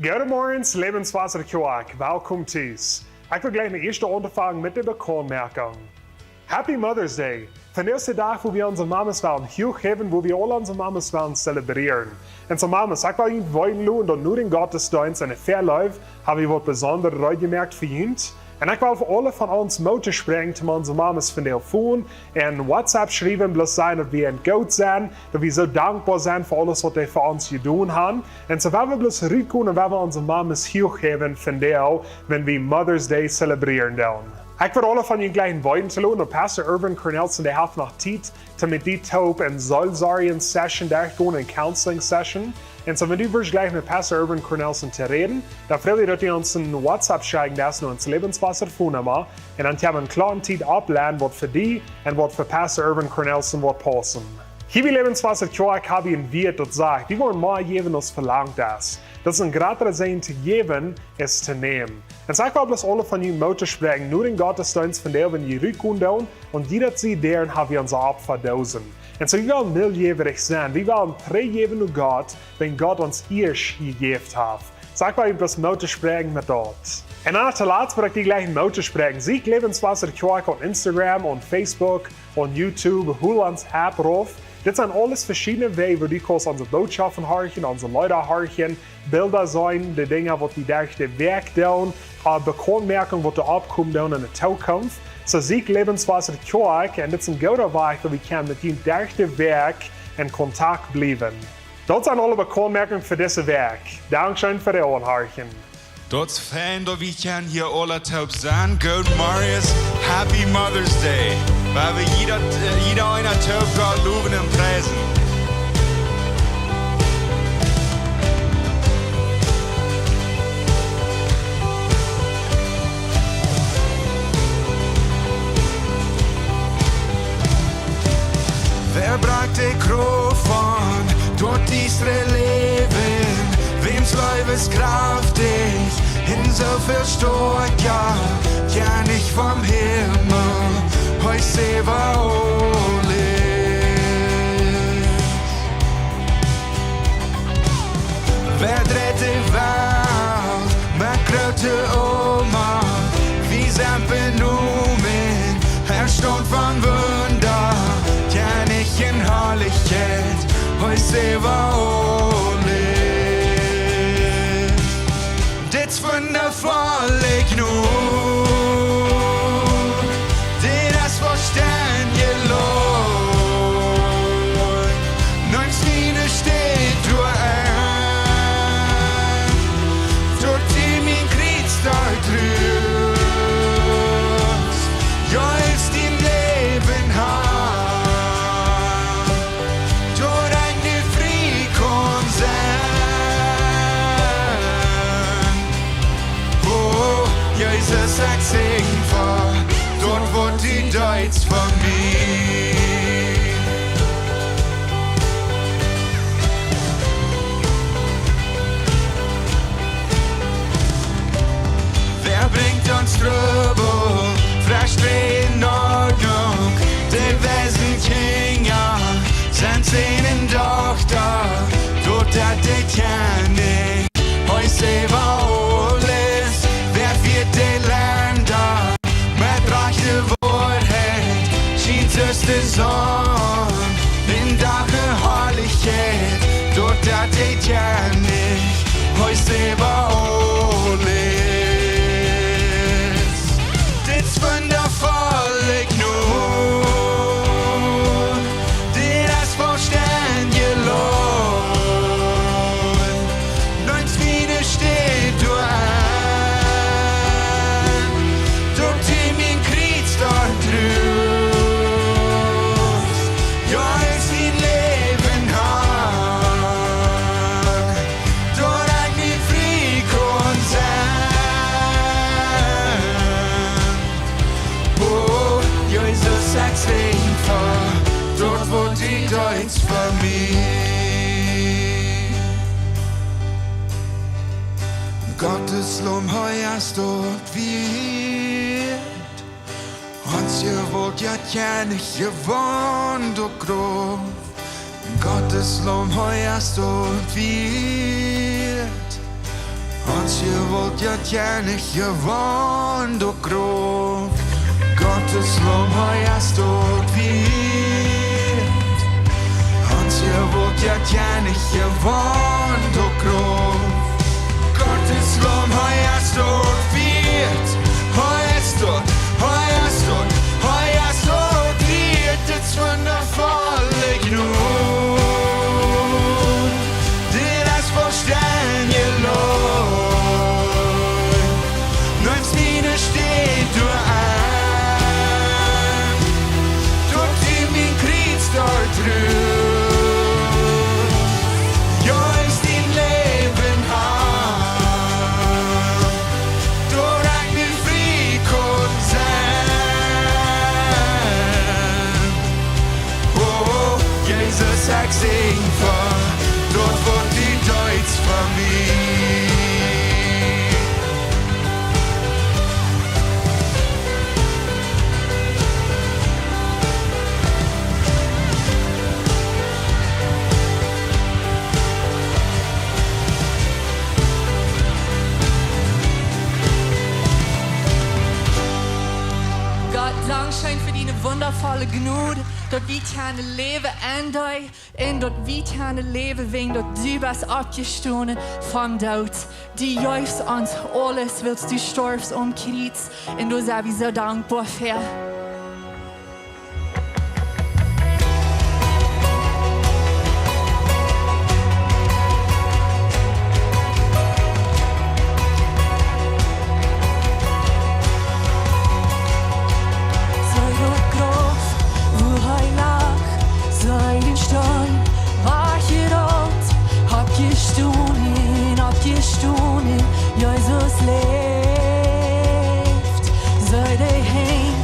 Goedemorgen, levenswasser Kioak. Welkom thuis. Ik wil gleich de eerste ondervangen met de bekonmerking. Happy Mother's Day. Vandaag is de dag wo wir unsere Mamas willen geven, wo wir alle unsere Mamas willen celebrieren. En so Mamas, ik wil jullie wollen doen dat nu den Gottesdienst en de Verlauf hebben we wat bijzonder uitgemerkt voor jullie. En ik wil voor alle van ons motor springen, om onze Mamas van de phone en WhatsApp schrijven, bloß zijn dat we een goed zijn, dat we zo dankbaar zijn voor alles wat hij voor ons gedaan hebben. En zo willen we bloß ruiken en willen we onze Mamas geven van deel, wenn we Mother's Day celebreren doen. Ik wil alle van jullie gleich een te doen, Pastor Irvin Cornelsen, die heeft nog tijd, om met die top een Solzarien session durchgehen, een counseling session. En so, wenn du wirst gleich mit Pastor Irvin Cornelsen zu reden, dann freue ich mich, dass du uns ein WhatsApp schreiben lässt, uns Lebenswasser-Phonennummer, und dann haben wir einen kleinen Zeit abladen, was für dich und was für Pastor Irvin Cornelsen wird passen. Hier bei Lebenswasser-Kioak habe ich ein Wirt, das sagt, wir wollen mehr geben, als verlangt das. Das ist ein gratis sein zu geben, ist zu nehmen. Und so, ich will bloß alle von Ihnen Motor sprechen, nur den Gottesdienst von der, wenn ihr rückkommen, und jeder Zeit deren haben wir uns abverdosen. Und so, wir wollen miljöverig sein. Wir wollen prägeben nur Gott, wenn Gott uns Hirsch gegeben hat. So, ich will über das Motor sprechen mit dort. Und dann zuletzt will ich die gleichen Motor sprechen. Sie Lebenswasser Kioak auf Instagram und Facebook und YouTube, hol uns App rauf. Das sind alles verschiedene Wege, wo du kannst unsere Botschaften hören, unsere Leute hören, Bilder sein, die Dinge, die durch den Werk tun, Bekanntmerkungen, die abkommen in der Zukunft. So sieht Lebenswasser Kioak und das ist ein guter Weg, wo wir mit ihm durch den Werk in Kontakt bleiben. Das sind alle Bekanntmerkungen für dieses Werk. Dankeschön für die Anhören. Dort fan då vi kan hier alla taub sein. Good Marius, Happy Mother's Day. Weil wir jeder einer taub Gott loben und preisen. Wer bragt die Kraft von dort diesre Leben? Wem's Leibes kraftig, in so viel stark, ja, nicht vom Himmel, heute selber alles. Wer dreht die Welt, mit große Oma, wie sein Beloonunk, erstaunt von Wunder, nicht in Herrlichkeit, heute selber alles. Dit wundervoll ik nu, dit das Verstehen gelohnt. Neun's Liene steht du ein, dort die mein Kriegstag trübst. Ja, ist im Leben hart, dort ein Frieden kommt sein. Jesus sagt sing vor, dort wo die Deutsch von mir. Wer bringt uns Trübel, fragt in Ordnung, die Wesenkinder, sind seinen Tochter, dort hat die Kerne, heute selber alles. Die Länder mit reiche Wahrheit schien es die Sonne in Dache Herrlichkeit. Dort hat ich ja nicht, heute selber alles. Das wundervoll ich nur, die das Verstehen gelohnt. Neun's Wiene steht du ein. Dort wo die Deutsch von mir. Gottes Lob heuerst dort wird. Uns gewollt ja nicht gewohnt, du groß. Gottes Lob heuerst dort wird. Ons je wordt ja niet gewoon door grof. Gottes Lob heuerst dort wird. Ons je wordt ja nicht gewoon door grof. Gottes Lob heuerst dort wird. Heuerst dort wird. Das wundervolle Gnut. Die das Vorstellen gelohnt. Nimmst meine steht du an. Dort in mein Krieg dort drüben. Ja, ist dein Leben haben. Dort ein Fried und sein. Oh, Jesus sagt sing vor. Dort wird die Deutsch von mir. Gott, Dankeschön für deine wundervolle Gnade. Dort wie deine Leben an dich. Und dort wie deine Leben wegen dort du bist abgestoßen vom Tod. Die jäufst uns alles, willst du stirbst Kreuz. Und du sei wie so dankbar für. Jesus leeft, sei der Heim,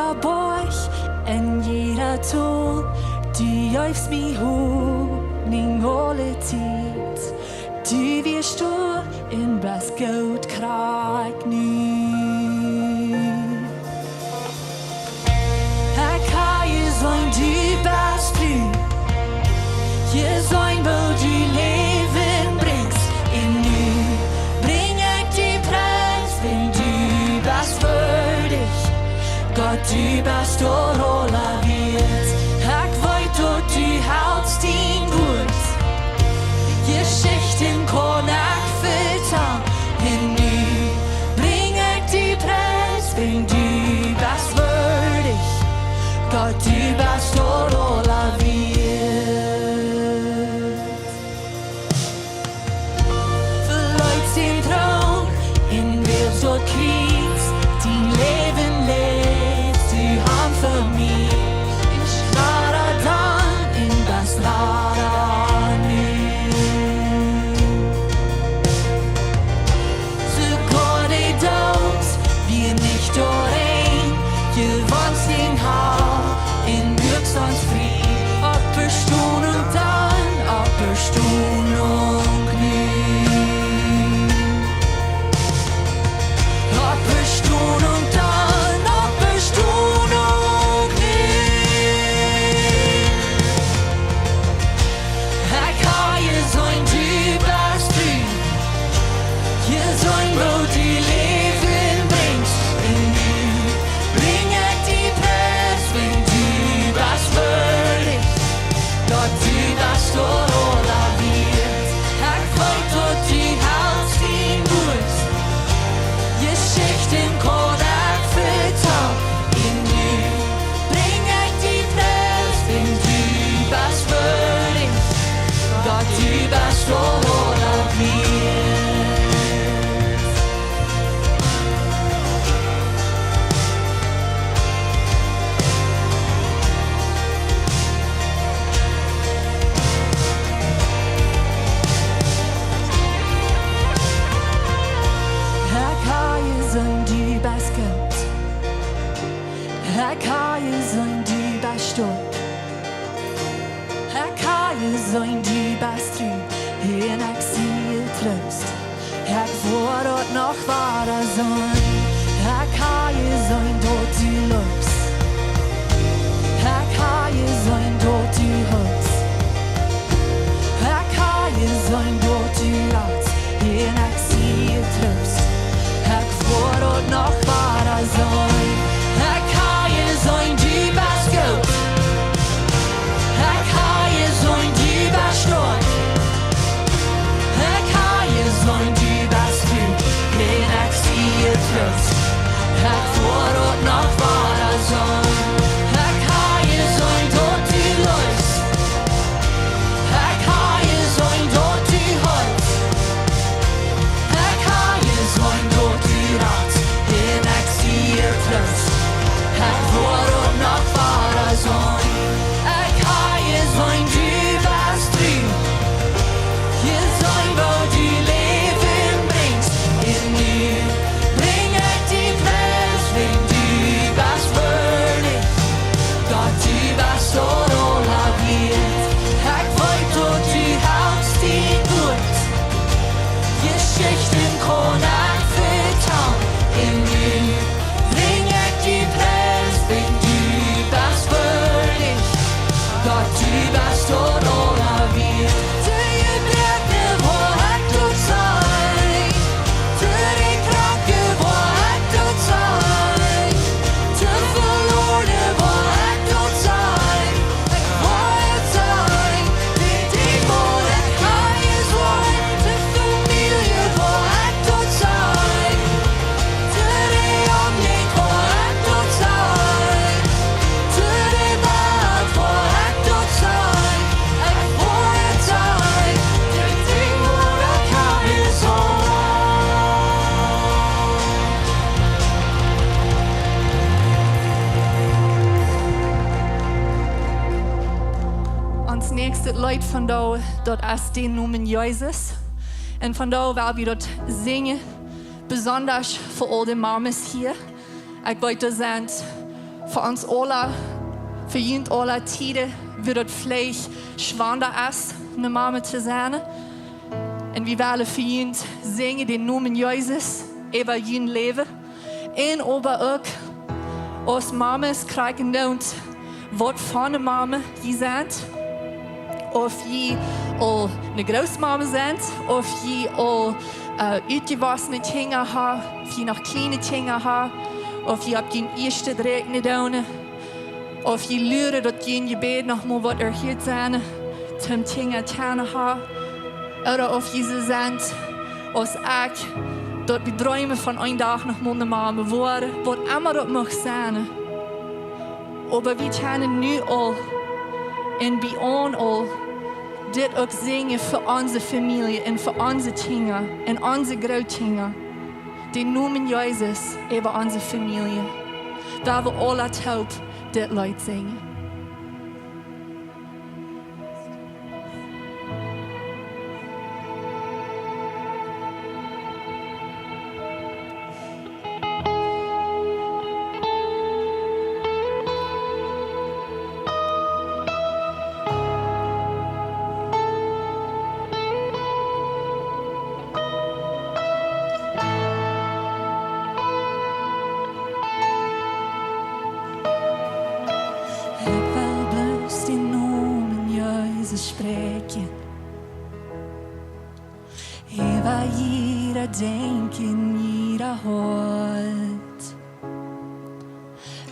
jeder Borg en jeder Ton, du jäufst mi Honing alle Zeit. Du wirst du in das Gold Krieg nie. Kann je sein, du bist früh. Je sein, wo du Leben bringst. In nu bring ich die Preis, wenn du bist würdig. Gott, du bist der wird. Ich weiß, dass du hältst ihn gut. Geschichten kann ich vertrauen. In nu bring ich die Preis, wenn du bist würdig. Gott, du bist der wird. Verleut den Thron, in Welt dort kriegst, dein Leben lebst, du Hand für mich. Ich lade dann in das Lader nie. Sogar die Tod, wir nicht dorthin, gewohnt den Haar, in Glücks Fried, ob wir stun und dann, ob wir stun und nie. Ob wir stun und dann, ob wir stun und nie. Ich kann je sein, du bist du. Je sein, wo du Leben bringst. In du bring ich die Preis, wenn du bist würdig. Gott, du bist der wird. Ich weiß, dass du hältst ihn gut. Geschichten kann ich vertrauen. In du bring ich die Preis, wenn du bist würdig. Gott, du bist der wird. Kan je zijn, du bist stark. Kan je zijn, du bist trygg. En ik zie tröst. Ik får dat nog vara zijn. Kan je zijn, dat du lust. Kan je zijn, dat du hust. Kan je zijn, dat du rätt. En ik zie tröst. Ik får dat nog vara zijn. Kan je zijn, du bist gut. Kan je zijn, du bist stark. Kan je zijn, du bist trygg. En ik zie tröst. Ik får dat nog vara zijn. Kan je zijn, dat du lust. Kan je zijn, dat du hust. Kan je zijn, dat du rätt. En ik zie tröst. Ik får dat nog vara zijn. Kan je zijn, du bist trygg. Je zijn, wo du Leben bringst. In nu bring ich die Preis, wenn du bist würdig. Gott, du bist der wird. Ich weiß, dass du hältst ihn gut. Geschichten kann ich vertrauen. In nu bring ich die Preis, wenn du bist würdig. Gott, du bist der wird. Till je bräckte, wo ich dort sein. Till die Kranke, wo ich dort sein. Till verlorene, wo ich dort sein. Ich wollte sein, wie die Mode kann je sein. Till Familie, wo ich dort sein. Till die Omni, wo ich dort sein. Till die Welt, wo ich dort sein. Ich wollte sein, wie die Mode kann je sein. Ons nächste Lied van da, dat is den noemen Jezus. En van da wil we dat zingen, besonders voor al de mamas hier. Ik weet, er zijn für uns alle, für jünd alle Tide, wird es vielleicht schwander ist, eine Mama zu sein. Und wir wollen für jünd singen den Namen Jesus über jünd Leben. Und aber auch als Mamas kriegen uns was von einer Mama die sind. Of je al eine Großmama sind, of je al uitgewassene Kinder haben, of je noch kleine Kinder haben, of je op je eerste direct niet doen, of je luren dat je in je bed nog maar wat erhielt zijn, zum Kinder tana haben, oder of je ze zijn, als ik, dat we dromen van een dag nog maar een mama worden, wat immer dat mag zijn. Aber wir können nu al en bij ons al dit ook zingen voor onze familie en voor onze kinderen en onze grootkinderen. Die noemen Jezus over onze familie. Daar we alle taub dit lied zingen. Spreken. Eva jeder denken, jeder hört.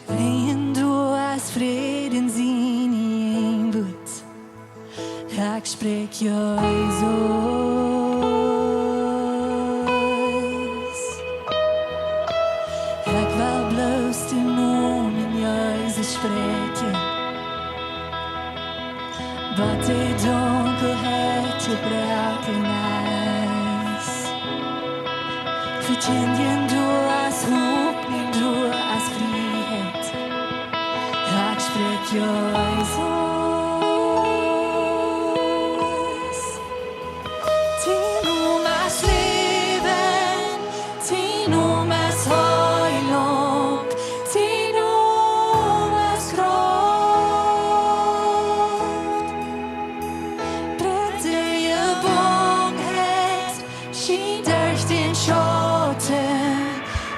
Wenn du als Frieden sie nie wird, ich sprek Jesus. Ich will bloß den Namen Jesus spreken. Wat de donkerheid te breken is. Vertellen du als hoop, niet du als vrijheid. Ik spreek Jezus. Die noem als leven, die noem als heiland, die noem als kracht.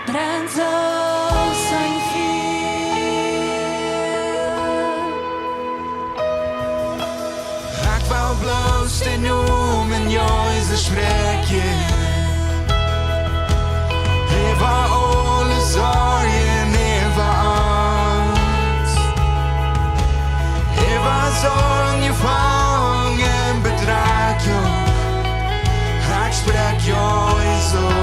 Brennt so sein Ik wou bloos de noemen Jezus spreken. Over alle zorgen, over angst. Over zorgen, gevangen, bedrag, ik spreek Jezus.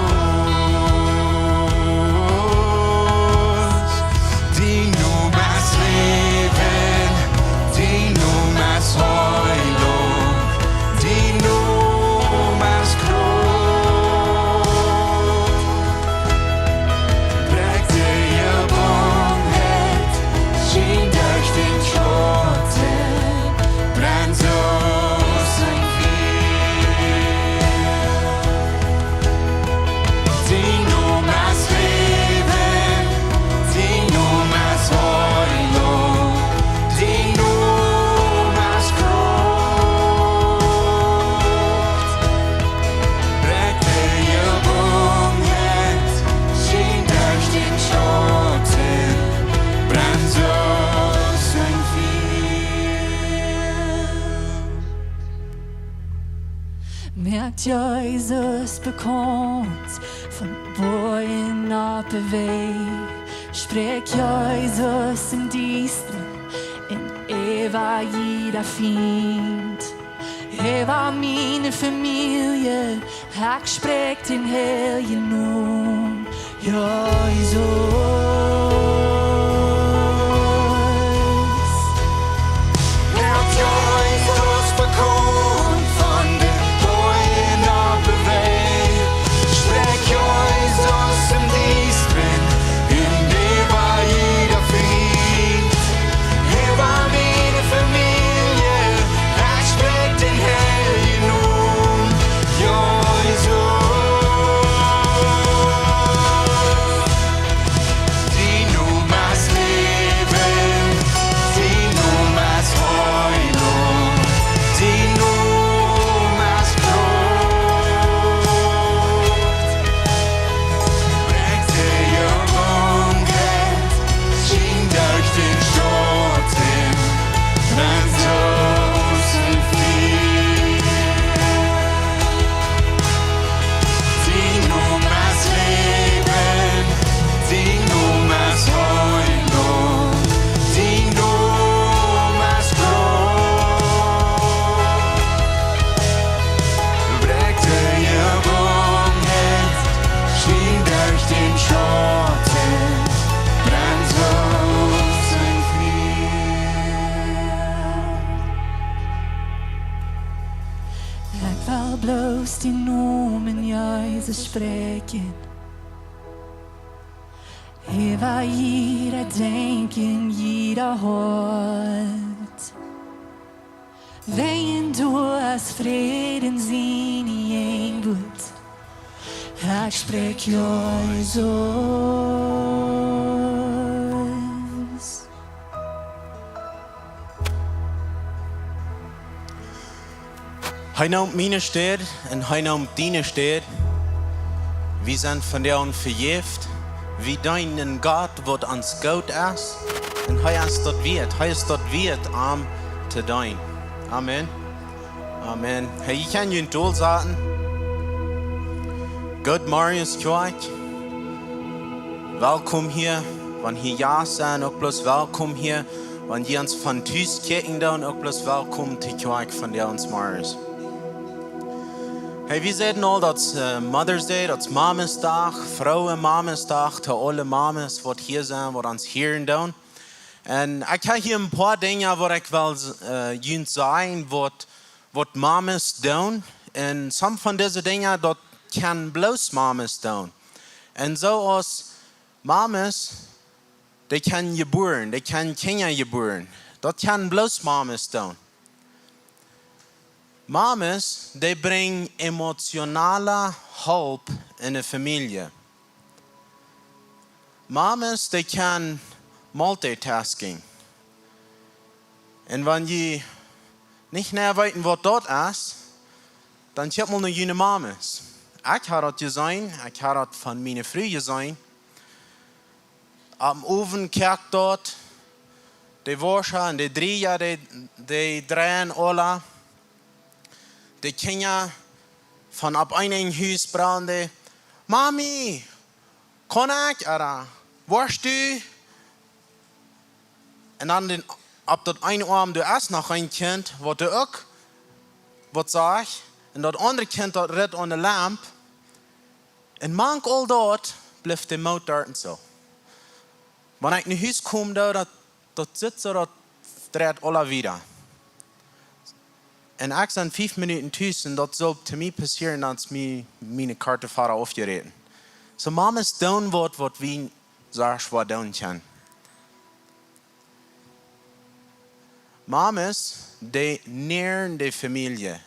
Merkt Jesus bekommt von Bojen ab Weg. Spreekt Jesus im Diensten in Eva jeder Feind. Eva meine Familie, ich spreek den Heiligen Namen. Jesus. den Schatten, brennt auf sein Frieden. Ich will bloß die Namen Jesus sprechen. Über jeder Denken, jeder Hort. Wenn du als Frieden sehen in Blut, ich sprech Jesus. Hij noemt mijn stad en hij noemt dine stad. Wir sind von der und verjeft. Wie deinen Gott wird ans Gott ist. Und hij ist dort wird am te dein. Amen. Amen. Hey, ich kann je doel zaten. Good Marius Kjork. Welkom hier. Wanneer hier ja zijn, ook bloß welkom hier. Wanneer je ons van thuis kijken dan, ook bloß welkom te Kjork van der ons Marius. Hey, we zeiden al dat Mother's Day, dat is Mamesdag, Vrouwen Mamesdag, te alle mames wat hier zijn, wat ons hier doen. En ik heb hier een paar dingen wat ik wil jullie zeggen, wat mames doen. En sommige van deze dingen, dat kan bloos mames doen. En zoals mames, die kan geboren, die kan kinderen geboren. Dat kan bloos mames doen. Mames, die brengen emotionale hulp in de familie. Mames, die kan multitasking. En wanneer je niet meer weet wat dat is, dan heb je nog een mames. Ik had dat gezien, ik had dat van mijn vrouw gezien. Am oven kijkt dat, die waschen en die drieën, die draaien alle. Die kinderen van op een huis branden. Mami, kon ik er? Warst u? En dan op dat ene arm, du is nog een kind, wat du ook wat zag. En dat andere kind dat redt aan de lamp. En mank al dat, blijft de mout daar en zo. Wanneer ik naar huis kom, dat zit zo, dat draait alle wieder. En ik ben 5 minuten thuis en dat zal te mij passeren als mijn kartevader afgereden. So mamas doen wat we zelfs wat doen kan. Mamas, die nähren die Familie.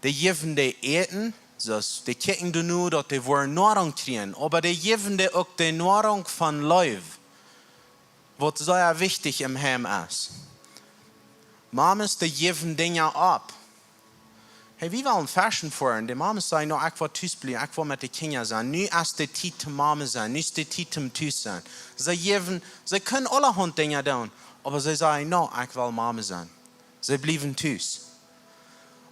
Die geven die eten, dus die kijken er nu dat die voor nahrung kriegen. Aber die geven die ook de nahrung van Leib, wat sehr wichtig im Heim ist. Mamas, die geven dingen ab. Hey, wie willen fashion voeren? De mamas zeggen, nou, ik wil thuis blijven, ik wil met de kinderen zijn. Nu is de tijd te mama zijn, nu is de tijd om thuis zijn. Ze kunnen allerhand dingen doen, maar ze zeggen, nou, ik wil mama zijn. Ze blijven thuis.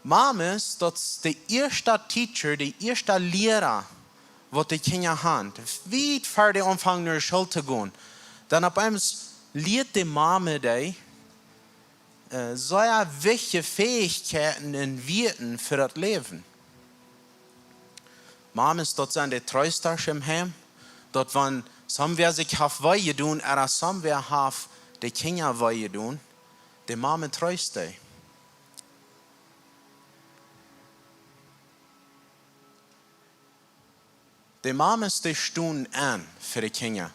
Mamas, dat is de eerste teacher, de eerste leraar, wat de kinderen hebben. Wie voor de aanvang naar school te gaan. Dan op einmal leert de mama die, sehr wichtige Fähigkeiten und Werten für das Leben. Mamas, dort sind die Treusters im Heim. Dort, wenn somwer sich auf Weihe tun, oder somwer auf die Kinder Weihe tun, die Mama treust die. Die Mamas, die stehen an für die Kinder.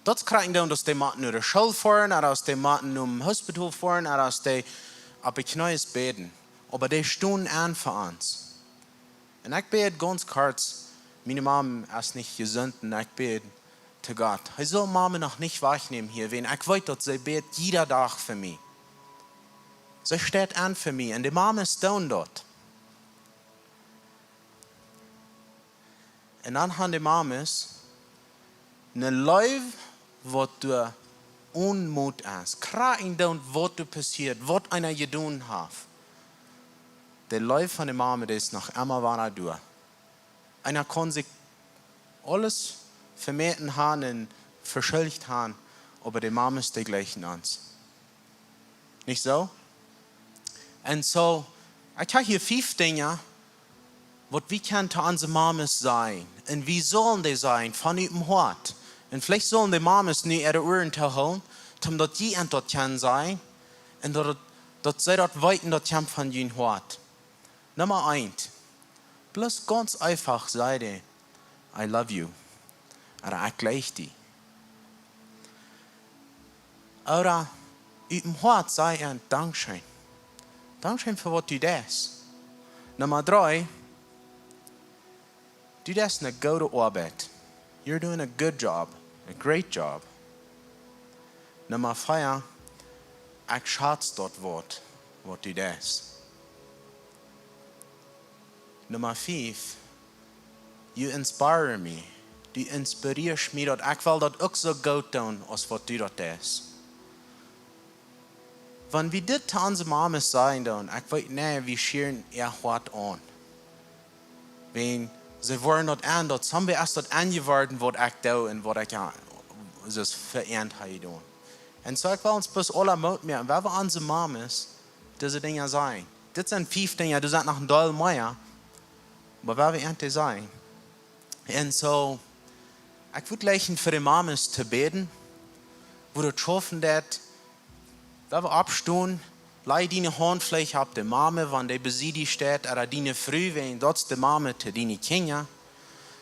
Dat krijgen dan dat die maten naar de school fahren, oder als die maten naar het hospital fahren, oder als die op een knieën beten. Aber die stehen an für uns. Und ich bete ganz kurz, meine Mama ist nicht gesund, und ich bete zu Gott. Ich soll Mama noch nicht wahrnehmen hier, weil ich weiß, dass sie betet jeder Tag für mich. Sie steht an für mich, und die Mama ist dort. Und dann haben die Mamas eine Leib, wat du onmoed is. Krijgen dan wat er passiert, wat einer gedaan heeft. De Leib van de Mama is nog immer waar door. Einer kann sich alles vermeten haben und verschuldigt haben, aber die Mama ist die gleichen uns. Nicht so? Und so, ich habe hier 5 Dinge, was wie kann zu unsere Mames sein? Und wie sollen die sein von dem Hort? Und vielleicht sollen die Mames nicht ihre Ohren zu holen, damit die dort kann sein und dort sie dort weiten dort kann von ihnen Hort. Nummer 1. Bloß ganz einfach sei die, I love you. Oder ich gleich die. Oder im Hort sei ein Dankeschön. Dankeschön für was du das. Nummer 3. Du das eine gute Arbeit. You're doing a good job. A great job. Nummer 4. Ich schätze dort was du das. Nummer 5. You inspire me. Du inspirierst mich dort. Ich will dort auch so gut tun, als was du dort das. Wenn wir das zu unseren Mames sagen, dann, ich weiß nicht, wie schön hört an. Wenn sie wollen dort an, dort haben wir erst dort angeworden, was ich da und was ich so verehrt habe. Und so, ich will uns bloß alle Mut mehr, weil wir unsere Mames diese Dinge sagen. Das sind 5 Dinge, du sagst nach einem Doll mehr, aber weil wir endlich sein. Und so, ich würde gleich für die Mames zu beten, wo du schaffen das, wenn wir abstehen, leih deine Hand vielleicht ab der Mame, wenn die besiedelt steht, oder deine Früh, wenn dort die Mame zu deine Kinder.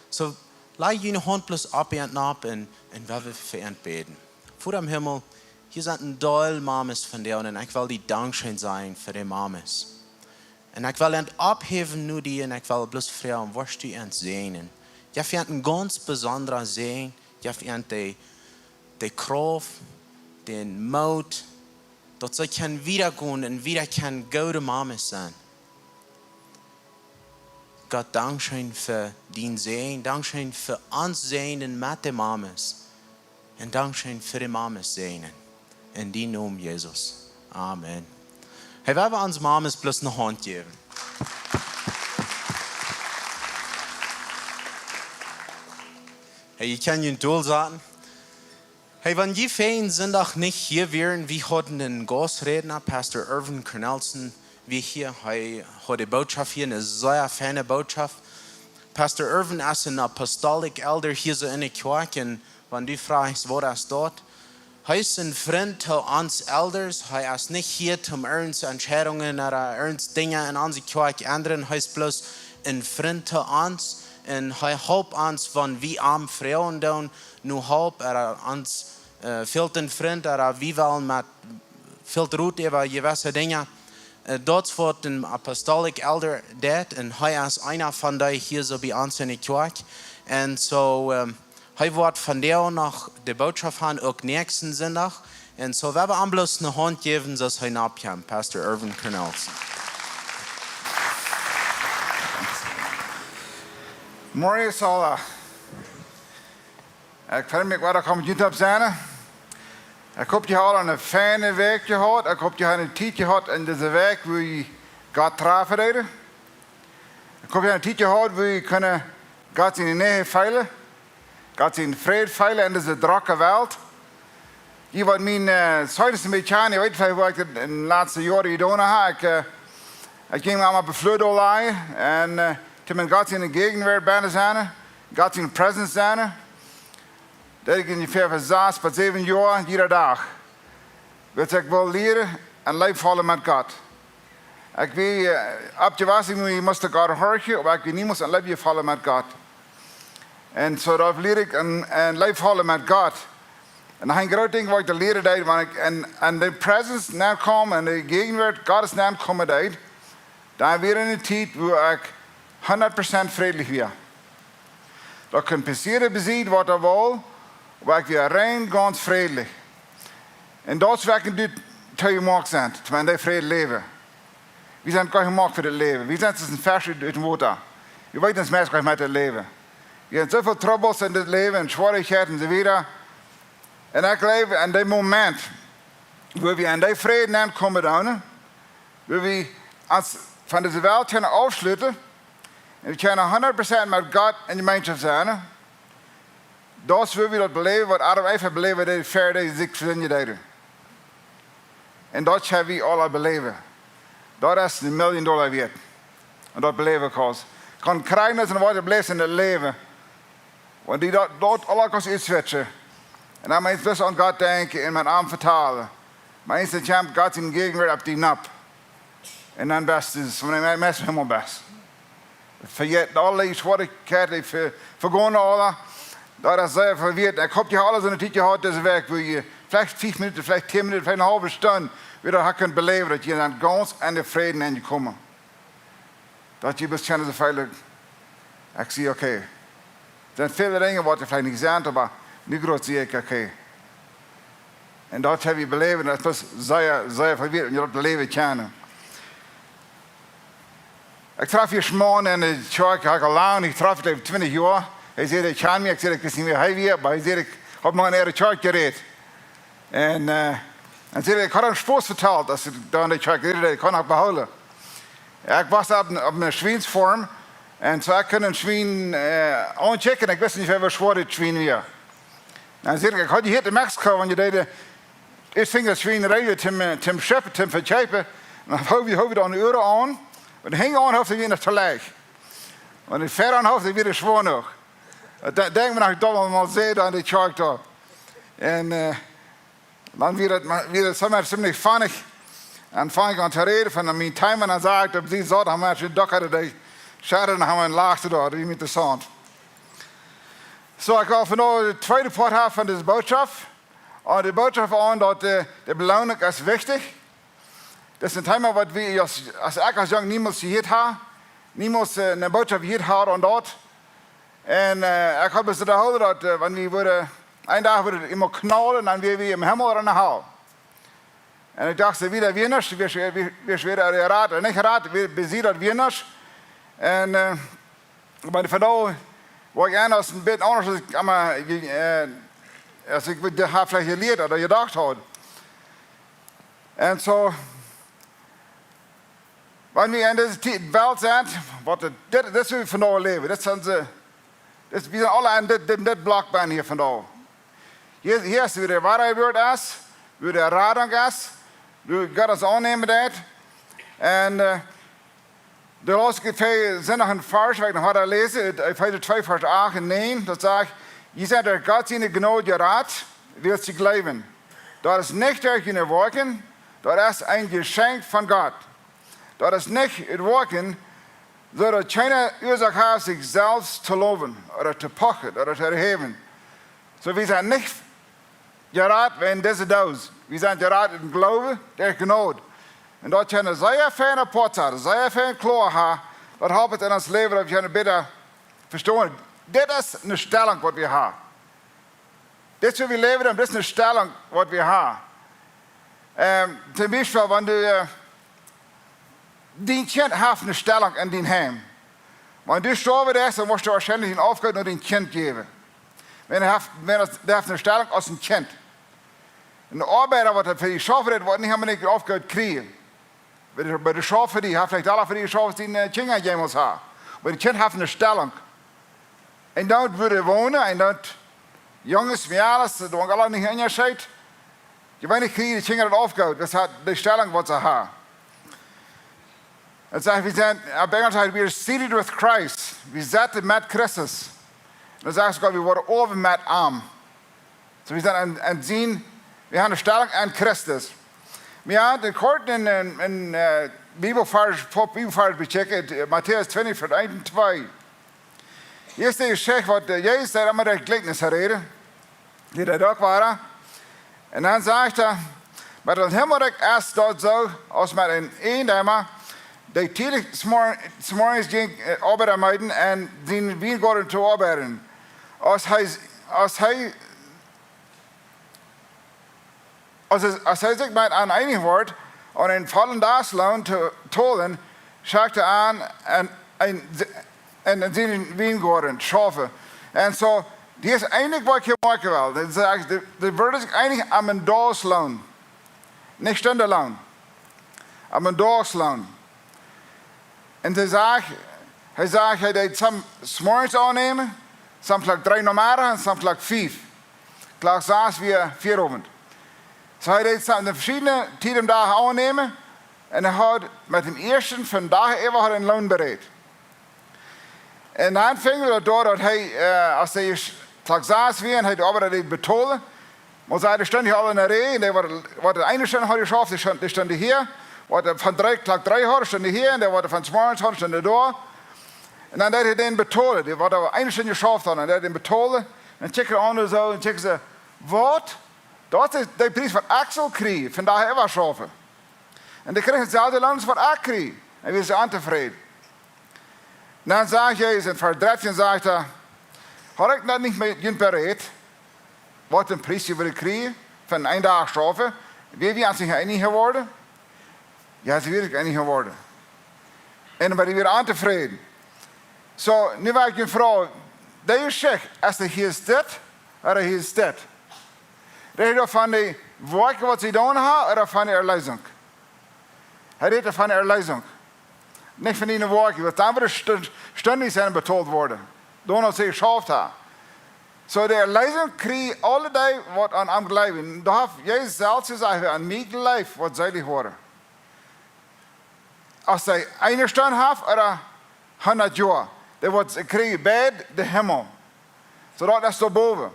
So, leih deine Hand bloß ab und ab und wenn wir für ihn beten. Vor dem Himmel, hier sind ein Doll Mames von dir und ich will die Dankeschön sein für die Mames. Und ich will ihn abheben nur die und ich will bloß fragen, was du ihn sehen. Ich finde ein ganz besonderer Sehen, ich finde die Kraft, den Mut, dass sie kann wiedergehen und wieder kann gute Mames sein. Gott, Dankeschön für dein Sehen, Dankeschön für uns Sehnen mit den Mames und Dankeschön für die Mames Sehnen. In den Namen Jesus. Amen. Hey, wir uns Mames bloß eine Hand geben. Hey, ich kann Ihnen toll sagen. Hey, wenn die Ferien sind auch nicht hier wären, wir hatten einen Gastredner, Pastor Irvin Cornelson, wie hier, hat die Botschaft hier, eine sehr feine Botschaft. Pastor Irvin ist ein Apostolic Elder hier so in der Kirche, und wenn du fragst, wo das dort, er ist ein Freund zu uns Elders, er ist nicht hier, um irgendwelche Entscheidungen oder irgendwelche Dinge in unserer Kirche ändern, er ist bloß ein Freund zu uns. Und er hilft uns, wenn wir arme Frauen tun, nur hilft uns, fehlt ein Freund, oder wir wollen mit, fehlt Ruth über gewisse Dinge. Dort wird ein Apostolic Elder dort, und er ist einer von denen hier so bei uns in der Kirche. Und so, er wird von der noch die Botschaft haben, auch nächsten Sonntag. Und so, wir werden bloß eine Hand geben, dass er nachkommt, Pastor Irvin Cornelson. Morgen zal ik vind me wat ik op YouTube zijn. Ik hoop je al een fijne week gehad. Ik hoop je een tijd gehad in deze week waar je God treffen reden. Ik hoop je een tijd gehad waar je kunnen God in de nähe veilen. God in vrede veilen in deze drukke wereld. Je wat mijn zuidelijke beetje, je weet veel wat ik in de laatste jaren gedaan heb. Ik ging allemaal bevloed online en toen God in de gegenwart bijna zijn, God in de presence zijn. Dat ik in ongeveer 6 tot 7 jaar, iedere dag. Wat ik wil leren en leven vallen met God. Ik weet, op je was, je moest God horen, maar ik weet niet, moest een leven vallen met God. En zo dat leer ik een leven vallen met God. En dat is een groot ding wat ik te leren deed, want ik en de presence naar komen en de gegenwart, God is naar komen deed. Dan weer in een tijd waar ik 100% vredelijk weer. Dat kan passeren bezien wat er wil, waar ik weer rein ganz vredelijk. En dat is wat ik nu te gemaakt zijn, terwijl wij vrede leven. We zijn gar gemaakt voor het leven. We zijn een vers uit het water. We weten het meest met het leven. We hebben zoveel troubles in het leven en schwierigheden enzovoort. En ik leef in dat moment waar we aan die vrede aankomen dan, waar we ons van deze wereld kunnen afsluiten en we kunnen 100% met God en de gemeenschap zijn. Dat is waar we dat beleven, wat Adam even beleven deze verder zich verzinnen deden. En dat hebben we alle beleven. Dat is $1 million waard. En dat beleven ik als. kan krijgen als een woord blijft in het leven. Want die dort alle kost uitswitchen. En dan moet je dus aan God denken en mijn arm vertalen. Maar eens dat je God in gegenwart op die nap. En dan best is, wanneer mijn mes helemaal best. Vergeet alle schwierigheden, die vergonnen alle. Dat is sehr verwirrt. Ik hoop, je alles in een tijdje gehad deze week, waar je vielleicht 5 minuten, vielleicht 10 minuten, vielleicht een halve stunde, weer kunt beleven dat je dan ganz en de vrede in je komt. Dat je best kennen ze veilig. Ik zie, oké. Er zijn vele dingen wat je vielleicht niet ziet, maar nu groot zie ik, oké. En dat heb je beleven, dat is zeer verwirrt, en je dat beleven kennen. Ik traf hier schmoen in de kerk, ik al lang, ik traf het over 20 jaar. Hij zei, ik ken me, ik zei, ik wist niet meer hij weer, maar hij zei, ik heb me naar de kerk gereed. En hij zei, ik had een spoos verteld, als ik daar in de kerk gereed, ik kon nog behouden. Ik was op een schweensvorm, en zo ik kon een schween aanchecken, en ik wist niet veel zwaar het schween weer. En hij zei, ik had je hier in Mexico, want je deed, ik ging dat schween rijden, Tim scheppen, Tim verchepen, en dan hou je dan een euro aan, en hing aan, hoefde weer nog te leg. Want in ver aan hoofd, ik weer zwaar nog. Dat denk ik nog dat allemaal zeiden aan de kerk daar. En dan weer het zomaar ziemlich funnig. En vang ik aan te reden van mijn time en dan zei ik, op die zat, dan had je een dak hadden, die schaden en dan een laagte daar, die met de zand. Zo, ik wil vandaag de tweede part hebben van deze boodschap. En de boodschap aan dat de Beloonunk Es Wichtich. Dat is een thema wat we als jong niemand gehoord hebben. Niemand een boodschap gehoord hebben aan dat. En ik heb ze gehouden dat wanneer we worden, een dag wordt het immer knallen en dan weer we im hemel aan de hal. En ik dacht, wieder wieners, weer weer raad, en niet raad, we zien dat wieners. En maar vandaag word ik anders een beetje anders als ik dat heb vielleicht geleerd of gedacht had. En zo, wanneer we in deze wereld zijn, dit is hoe we vandaag leven, dit zijn ze. Dus we zijn alle aan dit blok ben hier vandaag. Hier is weer de waarheid is, weer de radang is. Du gaat ons aannemen dat. En de laatste twee zijn nog een vers, waar ik nog had lezen. Uit 2 vers 8 en 9. Dat zegt, je bent door God zijn genade geraad, wilt je geloven. Dat is niet durch je werken, dat is een geschenk van God. Dat is niet het werken, zodat keine Ursache hat, sich selbst zu loben oder zu pochen oder zu erheben. So, wir sind nicht geraten in diese Dose. Wir sind geraten im Glauben der Gnade. Und dort können sehr viele Porte, sehr viele Klar haben, das habe ich in ons Leben, dat wir bitte verstehen. Das ist eine Stellung, was wir haben. Das, wie wir leben, das ist eine Stellung, was wir haben. Zum Beispiel, wenn du die Kind hat eine Stellung in dein Heim. Wenn du gestorben bist, dann musst du wahrscheinlich eine Aufgabe nur dein Kind geben. Der hat eine Stellung als ein Kind. Ein Arbeiter, der für die Schafe hat, wird nicht immer eine Aufgabe kriegen. Bei den Schafen, die hat vielleicht alle für die Schafe, die eine Kinder jemals haben. Aber die Kind hat eine Stellung. Und dort würde wohnen, und dort Jungs, Mädels, die alle nicht unterscheiden. Die wollen nicht kriegen, die Kinder eine Aufgabe. Das hat die Stellung, was sie haben. Het zegt, we zijn op Engels, we are seated with Christ. We zitten met Christus. Dan zegt ze, we worden over met hem. Dus we zijn aan zien, we hebben een stelling aan Christus. We hebben kort een Bibelvers bechecken, Matthäus 20, vers 1 en 2. Hier is de geschichte wat Jezus zei, allemaal de gelijkenis reden. Die dat ook waren. En dan zegt hij, maar dat hemmelrijk is dat zo, als met een eendamer, die tijdelijk s'morgens ging arbeiden en die wijngaarden te arbeiden. Als hij zich met aan einig wordt om een vollendagsloon te tolen, schaakt hij aan en die wijngaarden schaffen. En zo, die is einig wat je maken wil. De wordt zich einig aan een daagsloon. Niet stundenloon. Aan een daagsloon. En hij zegt, hij deed soms 's morgens aannemen, soms klok 3 normale en soms klok 5. Klok 6 weer 4 avond. So hij deed soms de verschillende tijden dagen aannemen en hij had met de eerste van dagen even een loon bereid. En dan ving we door dat hij, als hij taxaas weer en hij arbeidde betolen, maar zij stonden hier alle in de rij, en wat de ene stand had geschaft, die stonden hier, wat van klag 3 had, stonden hier, en wat van s'morgens had, stonden door. En dan deed hij den betolen, die wat de ene stand geschaft had, en deed den betolen, en checken de andere zo, en checken ze, wat? Dat is de prijs wat Axel kreeg, vandaag hij was schaffen. En die kregen hetzelfde land wat ik kreeg, en we zijn ontevreden. Dan zegt Jezus, en voor 13 zegt hij, had ik dat niet met je bereid, wat een prijs je wil krijgen, van 1 dag straffen, wie zijn zich einig geworden? Ja, ze zijn einig geworden. En dan ben je weer ontevreden. Zo, nu wil ik je vragen, dat je zegt, als er hier is dit, of hier is dit. Reed je van de werk wat ze doen hebben, of van de erleiding? Hij reed van de erleiding. Niet van die werk, want dan worden stundigen zijn betaald worden. Door als ze geschaft hebben. Zo de erleiding krijgt alle dagen wat aan hem geleven. Daar heeft Jezus zelfs gezegd, aan mij geleefd, wat zij die horen. Als zij 1 stund hebben, of 100 jaar. Dan krijgen beide de hemel. Zo dat is daarboven.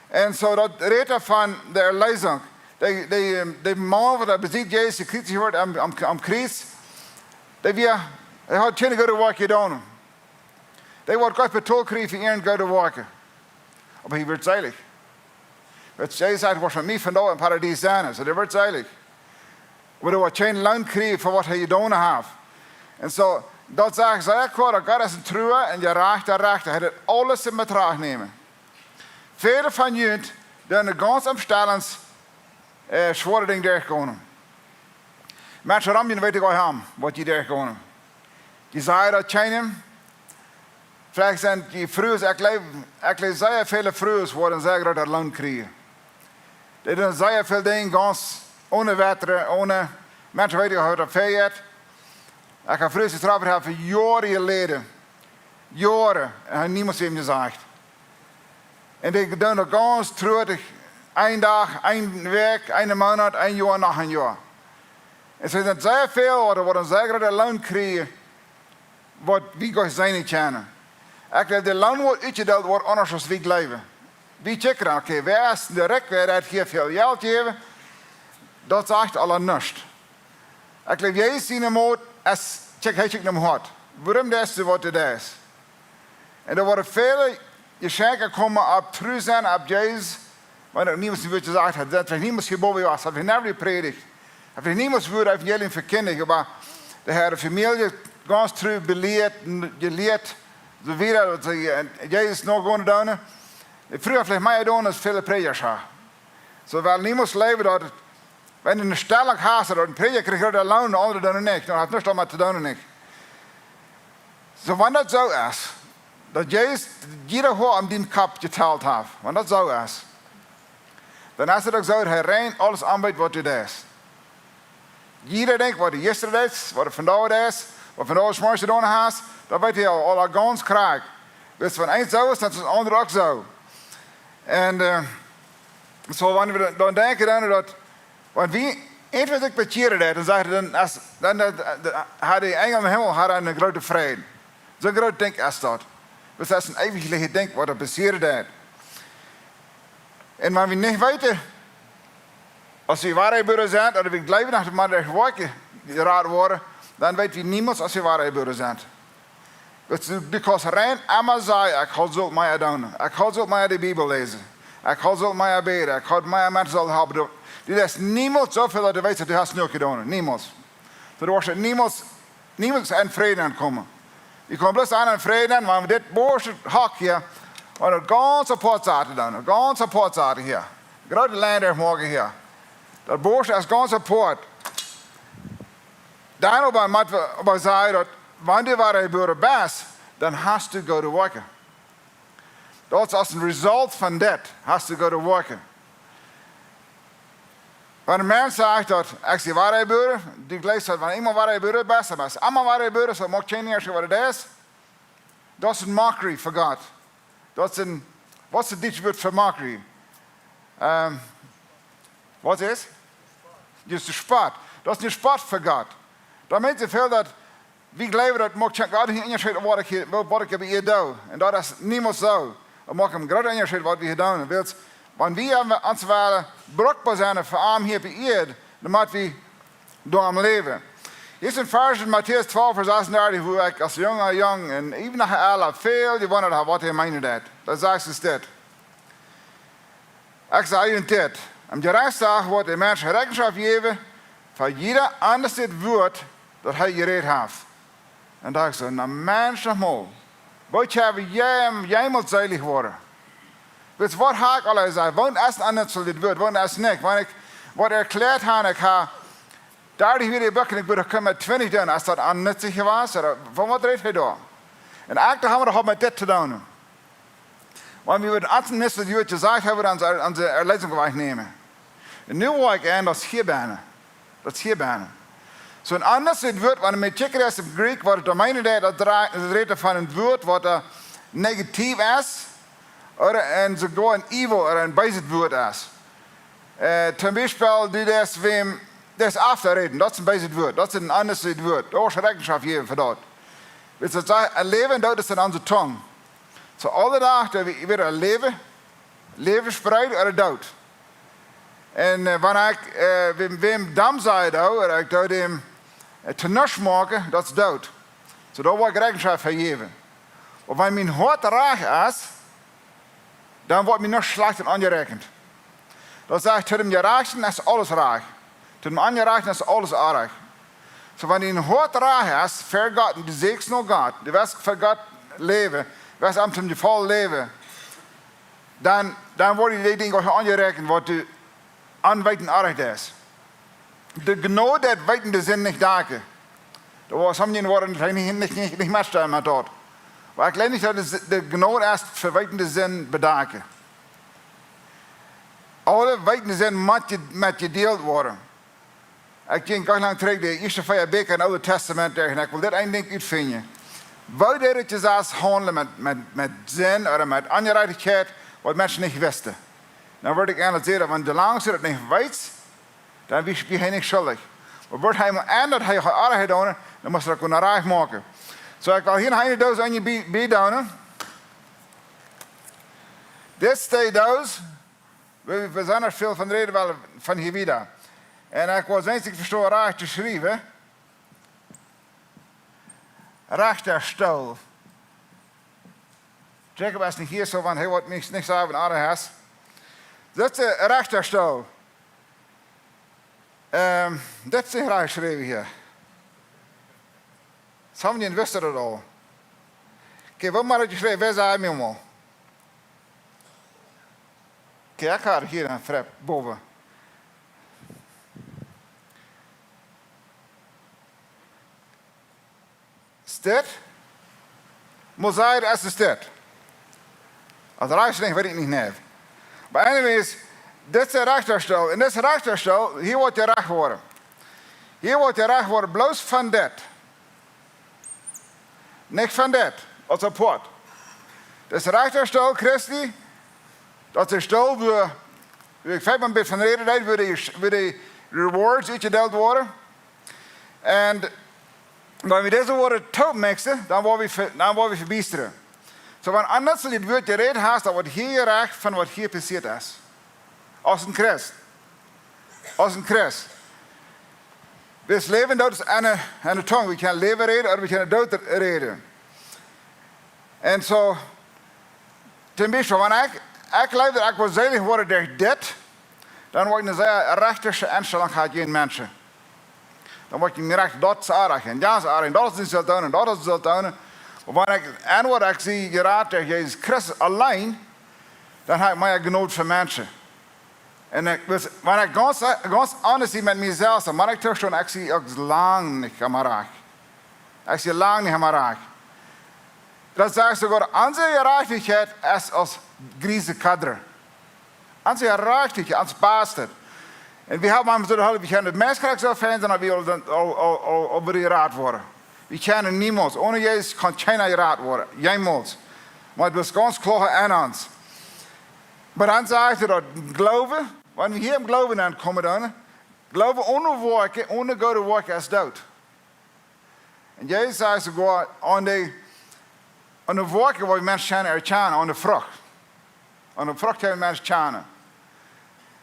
En zo dat reden van de erleiding. De man wat bezit Jezus, de kritisch wordt am kruis. Hij had geen goede werk gedaan. Hij wordt God betaald krijgen voor een goede werken. Maar hij wordt zeilig. Jezus zei, was van mij vandaag in het paradijs zijn. So hij wordt zeilig. Maar hij wordt geen loon krijgen voor wat hij gedaan heeft. En zo, dat zegt ze ook wel, dat God is een trouwe en je raakt. Hij heeft alles in betracht nemen. Vele van jullie, die in ganz omstellings zware dingen doorkomen. Mensen rammen weet ik al hem, wat die doorkomen. Die zei dat China. Vielleicht zijn die vrouwen, ik lees zeer veel vrouwen worden zeker dat loon krijgen. Die doen zeer veel dingen ganz ohne wetteren, ohne mensen weten hoe dat feiert. Ik heb vrouwen getroffen hebben voor jaren geleden. Jaren. En niemand heeft hem gezegd. En die doen dat ganz treurig. 1 dag, 1 week, 1 maand, 1 jaar, nog een jaar. En ze zijn zeer veel worden zeker dat loon krijgen. Wat wie God zijn niet kennen. Ik denk de loon wordt uitgedeeld wordt anders als wie leven. Wie checken dan? Oké, wer is direct, wer heeft hier veel geld geven? Dat zegt alle niets. Ik denk, Jezus zien hem uit, als check hem hard. Waarom dat is wat het is. En er worden vele geschenken komen op terug zijn op Jezus. Maar niemand wordt gezegd, dat er niemand geboren was, dat we never gepredigd. Dat er niemand wordt evangelie verkondigd, maar de hele familie ganz terug geleerd. Zo weer dat Jezus nog gewoon doen. Vroeger vielleicht mij doen als veel predikers hebben. Zo wel niemand leven dat wenn een stelling haast dat een prediker krijgt dat loon, de andere doen niet. Dan had niks om te doen niet. Zo wanneer dat zo is, dat Jezus jeder hoor aan die kap geteld heeft, wanneer dat zo is, dan is het ook zo dat hij rein alles aanbiedt wat het is. Jeder denkt wat hij gisteren is, wat het vandaag is, wat vandaag is morgen gedaan heeft, dat weet hij al ganz krijgt. Dus van één zo is, dan is het andere ook zo. En zo wanneer we dan denken dat, want wie, eens ik betieren dat, dan zegt hij dan had die engel in de hemel had een grote vrede. Zo'n groot denk is dat. Dus dat is een eeuwig denk wat er betieren dat. En maar we niet weten, als we waarheidsburger zijn, dat we blijven naar de man der gewerken geraden worden, dan weet we niemand als we waarheidsburger zijn. Because rein allemaal zei, ik ga zo mij doen. Ik ga zo mij de Bijbel lezen. Ik ga zo mij bidden. Ik ga mij mensen zal hebben. Er is niemand zoveel dat je weet dat je hebt nu gedaan. Niemand. Er was niemand in vrede aankomen. Je komt bloos aan in vrede, maar met dit boerse hakje, want het ganse pot zaten doen. Het ganse pot zaten hier. Grote lijn er morgen hier. Dat boerse is ganse pot. Daarom maar zei dat wanneer je burger bent, dan hast du go to werken. Dat is als een result van dat, hast du go to werken. Wanneer een mens zegt dat, ik zie waarheidsburger, die leest dat wanneer iemand waarheidsburger best, maar als allemaal waarheidsburger, zo mag geen eerst wat het is. Dat is een mockery voor God. Dat is een, wat is het Duitse woord voor mockery? Wat is? Dus de spot. Dat is een spot voor God. Dat meent zoveel dat wie geloven dat mag God niet onderscheid wat ik bij je doe. En dat is niemand zo. Dan mag hem groot onderscheid wat we hier doen. Want wie hebben ons wel bruikbaar zijn voor arm hier bij je, dan moeten we door hem leven. Hier is een vers in Matthäus 12, vers 36, hoe ik als jong en even naar alle veel gewonderd wat hij meende dat. Dat zegt ze dit. Ik zeg je dit. Am Gerichtsdag wordt de mens rekenschap geven van ieder anders dit woord dat hij gereed heeft. En dacht ze, nou mens nog mal. Wat hebben jij moet zeilig worden? Dus wat ga ik al zeggen? Want als anders zal dit woord, want als niet. Want ik wat erklärt habe, ik ga daar die weer boeken, ik wil er met 20 doen. Als dat annützig was, van wat redt hij daar? En eigenlijk hebben we toch met dit te doen. Want we willen alles niet wat je gezegd hebben, onze erlezing wegnemen. En nu wil ik aan, dat is hier bijna. Dat is hier bijna. So ein anderes Wort, wenn man checken ist im Griech, was der meine dat redet van een woord wat negatief is, oder en sogar ein evil oder ein böses Wort ist. Zum Beispiel, die das wem das afterreden, das ist ein böses Wort, das ist ein anderes Wort. Da ist Rechenschaft geben für das. Wenn sie sagen, ein Leben, das ist in unserer Zunge. So alle Tage, wir ein Leben spreiden oder dood. En wanneer ik wem dam zei, oder ik dood hem te nusch maken, dat is dood. So daar word ik rekenschap van geven. Maar wanneer mijn hart raag is, dan wordt mijn nog slecht aangerekend. Dan zeg ik, tot hem geraagden is alles raag. Tot hem aangerekend is alles aardig. So wanneer mijn hart raag is, voor God, en de zeeks nog God, de west voor God leven, west am zum geval leven, dan worden die dingen ook aangerekend, wat de aanwijten aardig is. De genode dat wijtende zin niet daken. Er was sommigen worden niet matchen met dat. Maar ik leer niet dat de genode is voor wijtende zin bedaken. Alle wijtende zin moet met gedeeld worden. Ik denk heel lang terug de eerste 5 beker in het Oude Testament tegen. Ik wil dit één ding uitvinden. Wou dat je zelfs handelen met zin of met aangereidigheid wat mensen niet wisten. Dan word ik analyseren, want de lang ze het niet weet, dan ben je niet schuldig. Maar wordt hij aan dat hij aardigheid doen, dan moet je dat kunnen raak maken. Zo ik wil hier een doos aan je bijdoen. Dit steeds doos. We zijn er veel van reden wel van hier weer. En ik was eens, ik verstoor raak te schrijven. Rechterstoel. Jacob is niet hier zo van, hij wordt niks aan aardig is. Dit is de rechterstoel. Dit is graag geschreven hier. Sommigen wisten het al. Kijk, wat maar het geschreven, waar zijn we allemaal? Kijk, ik ga hier een frep boven. Is dit? Mozaïek is dit. Als reisling weet ik niet neer. Maar anyways, dit is de rechterstoel. En dit is de rechterstoel, hier wordt je recht worden. Hier wordt je recht worden, bloos van dit. Niet van dit, als een pot. Dit is de rechterstoel, Christi. Dat is de stoel waar ik 5 een beetje van reden deed, waar de rewards uitgedeeld worden. En wanneer we deze woorden top mixen, dan worden we verbiesteren. Zo van anders als je het woord gereed hebt, dan wordt hier recht van wat hier passiert is. Als een christ. Als een christ. We leven dood is aan de tong. We kunnen leven reden of we kunnen dood reden. En zo, ten beste, wanneer ik leef dat ik wil zelig worden door dit, dan word je een zeer rechterse instelling gaat geen mensen. Dan word je niet recht, dat is aardig en dat is aardig en dat is niet zo doen en dat is zo doen. Maar wanneer ik zie geraad door Jezus Christus alleen, dan heb ik mij genoeg voor mensen. En wanneer ik ganz anders zie met mezelf, dan mag ik terug doen, ik zie ook lang niet helemaal raak. Ik zie lang niet helemaal raak. Dat zegt sogar, onze gerechtigheid is als grieze kadder. Onze gerechtigheid, als bastard. En we hebben hem zo de hulp, we kunnen het menselijk zo fijn zijn dat we al geraad worden. We kunnen niemand, ohne Jezus kan keiner geraad worden. Jemals. Maar het is ganz klar aan ons. Maar dan zegt hij dat geloven, wanneer we hier im geloven aankomen dan, geloven ohne werken, ohne gute werken is dood. En Jezus zei sogar aan de wolken waar mensen erkennen, aan de vrucht. Aan de vrucht hebben mensen kennen.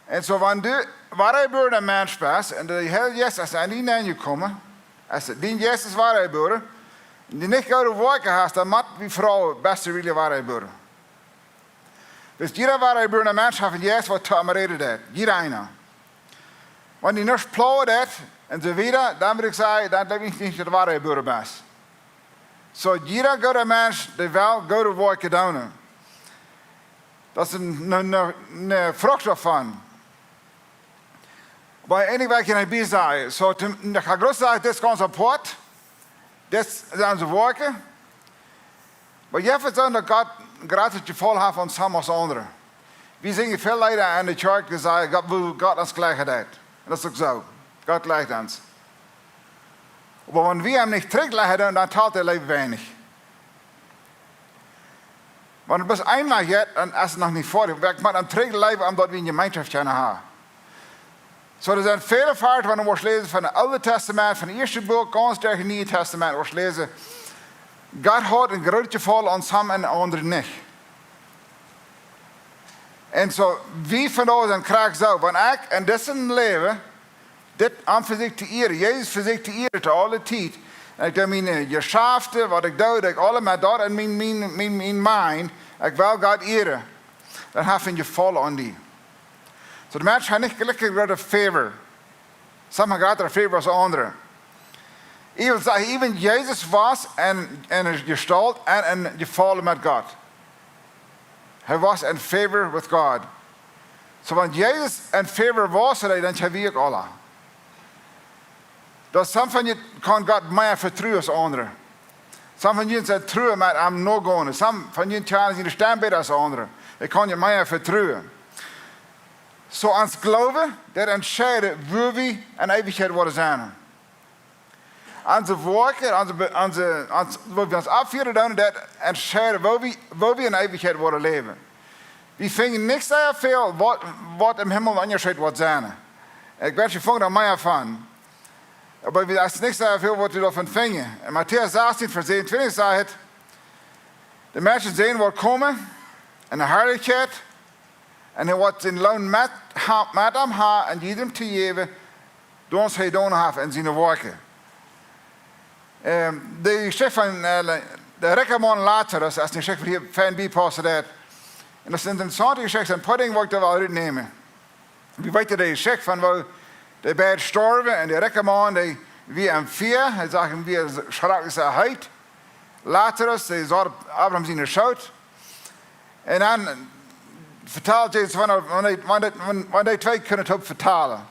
En zo wanneer waarheid een mens bent, en de hele Jezus, als hij niet naar je komen, als die Jezus waarheid worden, die niet gouden wolken heeft, dan moet die vrouw beste really waarheid worden. Dus jeder waarheid worden mens heeft Jezus wat te ameren dat. Jeder einer. Wanneer die niet plauwen dat, en zo weer, dan moet ik zeggen, dan denk ik niet dat de waarheid worden best. Zo jeder goede mens, die wel goede wolken doen. Dat is een vrucht daarvan. Maar één week kan ik bij zeggen. Zo, ik ga groot zeggen, dit is onze poort. Dit zijn onze wolken. Maar je hebt dat God gratis gevoel heeft van samen als anderen. We zingen veel leider in de kerk die zeggen, God wil God ons gelijkheid. En dat is ook zo. God gelijkt ons. Maar wanneer we hem niet terugleggen, dan telt hij leven weinig. Want het is eenmaal yet, en als het nog niet voorgewerkt, maar dan terugleven omdat we een gemeenschap kunnen hebben. Zo, er zijn vele vaarten wanneer we lezen van het Oude Testament, van het eerste boek, ganz sterk het Nieuwe Testament, we lezen, God had een groot gevoel aan hem en anderen niet. En zo, wie van ons en krijgt zo, want ik in dit leven, dit aan fysiek te eren, Jezus fysiek te eren, te alle tijd. En ik doe mijn geschäften, wat ik doe, dat ik allemaal dat in mijn mind, ik wil God eren. Dan heb je een gevoel aan die. Zo de mensen hebben niet gelukkig grote favor. Sommigen grotere favor als anderen. Even Jezus was en een gestalt en een gevoel met God. Hij was in favor with God. Zo want Jezus in favor was, dan hebben we ook alle. Dat some van je kan God meer vertrouwen als anderen. Some van je zijn trouw met hem nog gaan. Some van je kunnen niet staan beter als anderen. Ik kan je meer vertrouwen. Zo ons geloven, dat entscheidt waar we in eeuwigheid worden zijn. Onze wolken, wat we ons afvieren doen, dat entscheidt waar we in eeuwigheid worden leven. We vinden niks zo veel wat im Himmel onderscheid wordt zijn. Ik weet je vangt er meer van. Maar als het niks zo veel wat we daarvan vingen. En Matthäus 16, vers 27 zegt, de mensen zien wat komen in de heiligheid. En hij wordt zijn loon met hem hebben en jedem te geven, door ons hij doen heeft in zijn werken. De chef van de Rekkerman Lazarus, als een chef van hier fijn bijpassen dat. En dat is een interessante chef, een pudding wil ik er wel uitnemen. Wie weet dat de chef van waar de beiden sterven en de Rekkerman, die wie hem vier, hij zegt hem wie schrak is hij heid. Lazarus, die zat Abraham zijn schoot. En dan vertaalt Jezus wanneer die twee kunnen het ook vertalen.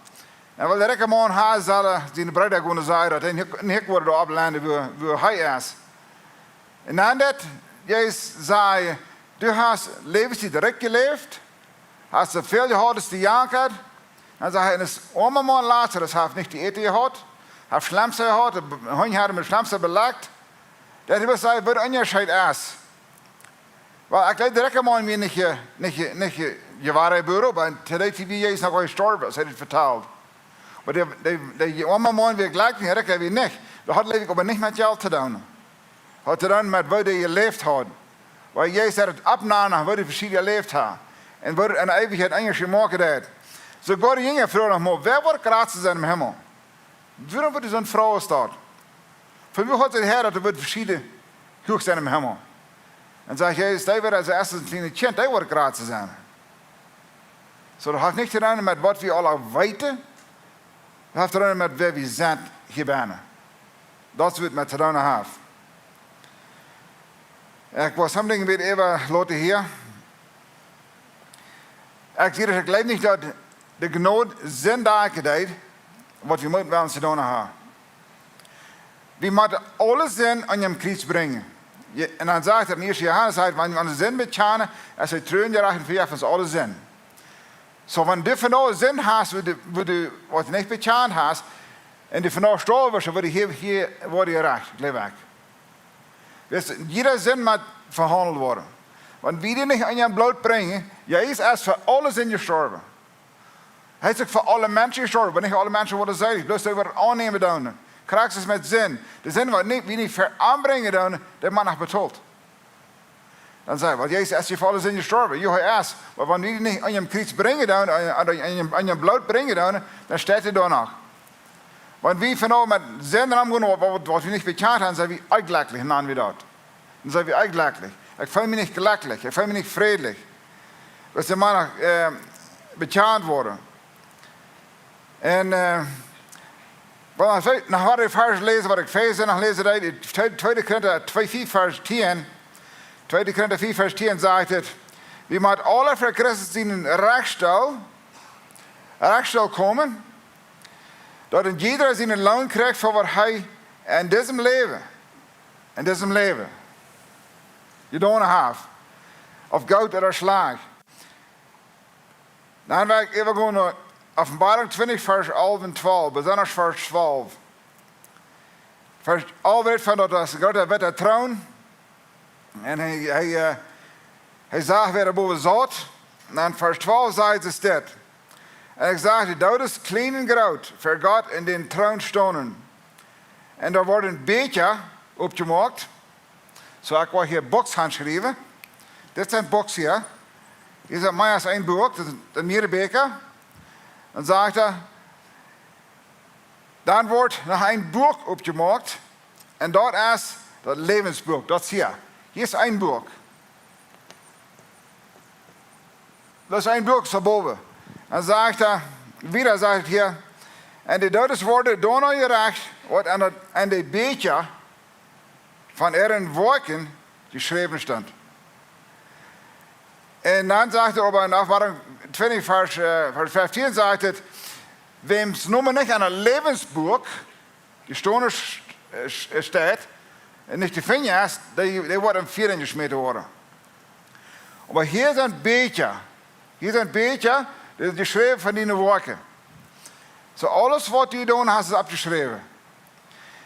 En wat de Rekkerman had, zal zijn broeder kunnen zeggen dat hij niet wordt op landen waar hij is. En dan dat Jezus zei, du hast levens direct geleefd, hast du veel gehad als die jankert. En zei hij, en is allemaal Lazarus heeft niet die eten gehad, heeft schlamse gehad, de hond had met schlamse belegt. Dat hij zei, wat onderscheid is. Wel, ik weet de Rekkerman weer niet je waarheid bureau, maar today TV Jezus nog gestorven, zei hij verteld. Maar die allemaal man weer gelijk, die Rekker weer niet. Dat had leef ik maar niet met jou te doen. Had te doen met wat je geleefd had. Waar Jezus het opnamen, wat je verschillende geleefd had. En wat een eeuwigheid anders gemaakt had. Zo God jongen vroeg nog maar, wer wordt gratis in de hemel? Waarom wordt zo'n vrouw staat? Voor wie had het her dat er wordt verschillende hoog zijn in de hemel? En zei Jezus, die wordt als eerste een kleine kind, die wordt gratis zijn. Zo dat heeft niet te doen met wat we al weten. Dat heeft te doen met wie we zijn hier binnen. Dat is wat met te doen heeft. Ik was hem dingen weer even laten hier. Ik leef niet dat de genade zin daar deed, wat we moeten wel te doen hebben. We moeten alle zin aan je kruis brengen. En dan zegt er in 1 Johannes, wanneer we aan de zin betjenen, als hij treun je recht voor ons alle zin. Zo, wanneer du van alle zin hast, wat je niet betjent hast, en die van alle strolen was, wat je hier wordt je recht, leef ik. Dus jeder zin moet verhandeld worden. Want wie die niet aan je bloot brengen, Jezus is voor alle zin gestorven. Hij is ook voor alle mensen gestorven, maar niet alle mensen worden zeilig, bloos dat we het aannemen doen. Krijgt es met zin. De zin wat wie niet veranbrengen doen, dat man nog betaald. Dan zei hij, want Jezus, als je voor alles in je storven, je hebt maar wanneer je niet aan je kruis brengen doen, aan je bloed brengen doen, dan staat hij daar nog. Want wie van met zin rammen, wat we niet bekend hebben, zijn we uitglücklich, nennen we dat. Dan zijn we uitglücklich. Ik voel me niet glücklich, ik voel me niet vredelijk. Dat ze maar nog bekend worden. En dan had ik vers lezen wat ik feest nog lezen deed. 2 Korinther 2:4 vers 10. 2 Korinther 4 vers 10 zegt het. Wie moet alle voor Christus in een rechtstel komen. Dat een ieder zijn loon krijgt voor wat hij in diesem leven. Je don't have. Of goud oder slag. Dan wil ik even gaan naar Offenbarung 20 vers 11 en 12. Besonders vers 12. Vers 11 weet van dat als God werd de troon. En hij zag weer boven zat. En dan vers 12 zegt het dit. En ik zag de dood is klein en groot voor God in den troon stonden. En daar wordt een beetje opgemaakt. Zo ik word hier box geschreven. Dit zijn box hier. Hier is mij als een boek, dat is een meerbeker. Dan zegt hij, dan wordt nog een boek opgemaakt. En dat is dat levensboek, dat is hier. Hier is een boek. Dat is een boek zo boven. Dan zegt hij, wieder zegt het hier, en de dodes worden door naar je recht, wat aan de beetje van erin wolken geschreven stond. En dan zegt hij, in Offenbarung 20 vers 15 zegt het, wem's noemen niet aan een levensboek, gestonden staat, en niet te vinden is, die worden vier gesmeten worden. Maar hier is een beetje, dat is geschreven van die wolken. Zo alles wat je doen hast, is opgeschreven.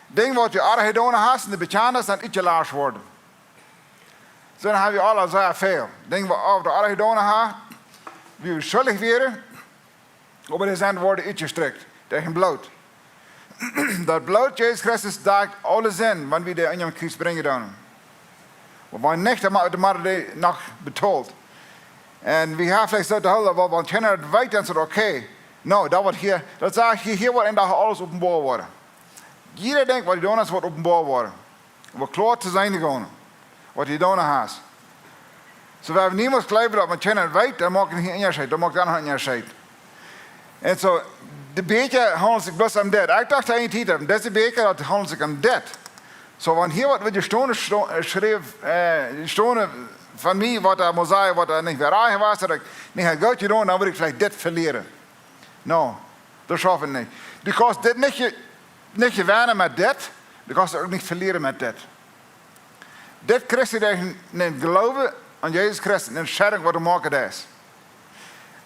Ding wat je aardig gedaan hast, en de bekend is, dan ietsje laars worden. Zo dan heb je alles zeer veel. Ding wat je aardig gedaan hast, wie we schuldig werden, maar die zijn worden ietsje strikt. Tegen bloed. Dat bloed, Jezus Christus, daagt alles in, wanneer we de in je kruis brengen dan. Maar niet, dan maar die nog betaald. En we hebben vielleicht zo te houden, want je het weet en zegt, oké. Nou, dat wordt hier, dat zeg je, hier wordt in dag alles openbaar worden. Ieder denkt wat je doen is, wordt openbaar worden. Om klaar te zijn gewoon. Wat je doen has. Zo we hebben niemand geloven dat want je het weet, dan maak je niet in je scheid, dan maak je dan in je scheid. En zo, de beker handelt zich bloos om dit. Ik dacht dat je het deze beker dat handelt zich om dit. Zo, want hier wordt je stonden van mij, wat er moet zijn, wat er niet weer eigen was, dat ik niet had goed gedaan, dan wil ik vielleicht dit verleren. Nou, dat schaf ik niet. Du kannst dit niet gewinnen met dit, du kannst het ook niet verleren met dit. Dit krijg je in geloven aan Jezus Christus, in scherring wat er maken is.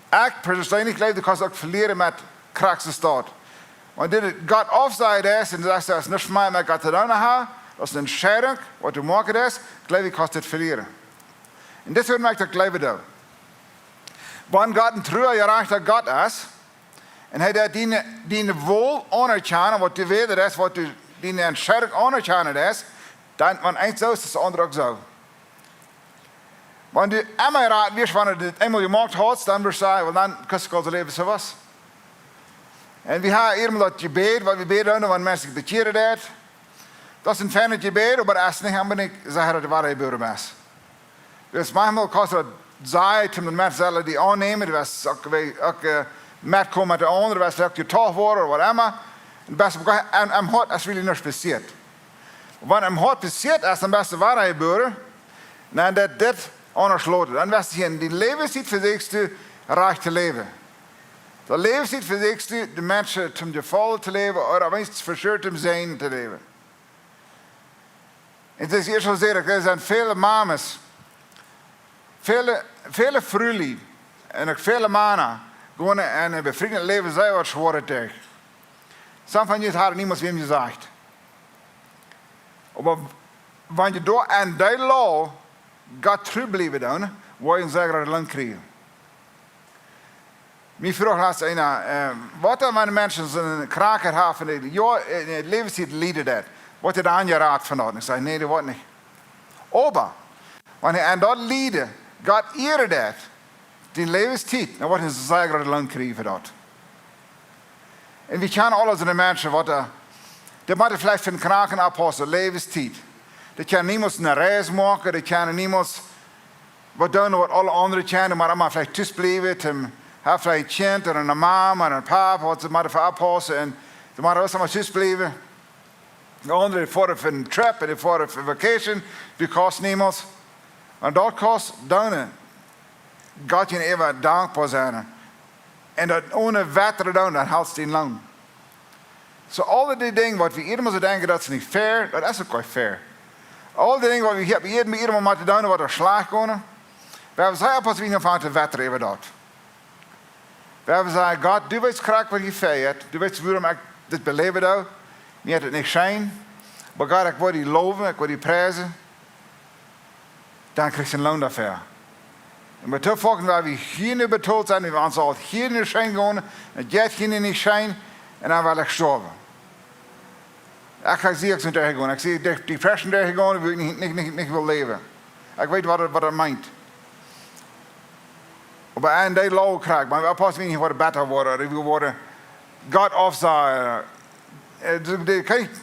Ik persoonlijk geloof, du kannst het ook verleren met krachtse staat. Want dit God afzijde is, en dat is niet voor mij met God te doen hebben, dat is een scherring wat er maken is, geloof ik, kan dit verleren. En dit wordt mij dat geloven doen. Want God een trouwe gerechte God is, en hij dat die wol anerkennen, wat die weder is, wat die een scherk anerkennen is, dan want eens zo is het ander ook zo. Want die eenmaal raad weer van het eenmaal gemaakt had, dan weer zei, want dan kan ik al leven zoals. En we hebben hier dat gebed, wat we beden, want mensen de keren dat. Dat is een fijn gebed, maar als niet, dan ben ik zeggen dat de waarheid buren is. Dus manchmal kan het zijn, toen de mensen die aannemen, die was ook met komen met de anderen, was ook je toch worden, of wat immer. En am hart is really niks passiert. Wanneer am hart passiert is, dan best de waarheid buren, dan dat dit ondersloten. Dan was je in die levenstijd verzekerst u recht te leven. De levenstijd verzekerst u de mensen om je vallen te leven, of tenminste verscheur om zijn te leven. En het is hier zo zeker, er zijn vele mamas, vele vrouwen en ook vele mannen gewoon en een bevriendelijk leven zijn wat schworen tegen. Soms van jullie hadden niemand wem gezegd. Maar wanneer je door aan die law God trouw blijven doen, wil je een zekere land krijgen. Mij vroeg laatst een, wat dan mijn mensen zo'n kraker hebben, ja, in het levenstijd lieden dat. Wordt het aangeraakt van dat? Ik zei, nee, dat wordt niet. Aber, wanneer aan dat lieden, gaat eerder dat, die levenstijd, dan wordt een zeer grote loon krijgen voor dat. En we kennen alle zo'n mensen, wat die moeten vielleicht van kraken afpassen, levenstijd. Die kunnen niemand een reis maken, die kunnen niemand wat doen wat alle anderen kennen, maar allemaal vielleicht thuis blijven, have vielleicht een kind en een mama en een papa, wat ze moeten voor afpassen en ze moeten allemaal thuis blijven. De anderen voor een trip en voor een vacation, die kost niemand. En dat kost dan, gaat je even dankbaar zijn. En dat ohne wetter doen, dan houdt het in lang. Zo alle die dingen wat we iedereen zo denken dat is niet fair, dat is ook niet fair. Al die dingen wat we hebben iedereen moeten doen, wat er slaag kunnen. We hebben gezegd, als we niet van te wetter even dat. We hebben gezegd, God, du weet graag wat je feit. Du weet waarom ik dit beleven doe. Niet het niet zijn. Maar God, ik wil die loven, ik wil die prijzen. Dan krijg je een loon daarvoor. En met de volgende waar we hier nu betoeld zijn, we zullen hier in de schijn gaan, en het hier in de schijn, en dan wil ik sterven. Ik zie zo tegen gaan. Ik zie depressie tegen gaan, wil ik niet wil leven. Ik weet wat het meent. Maar een deel lauw krijg, maar we pas niet worden beter worden, we worden God afzaaien.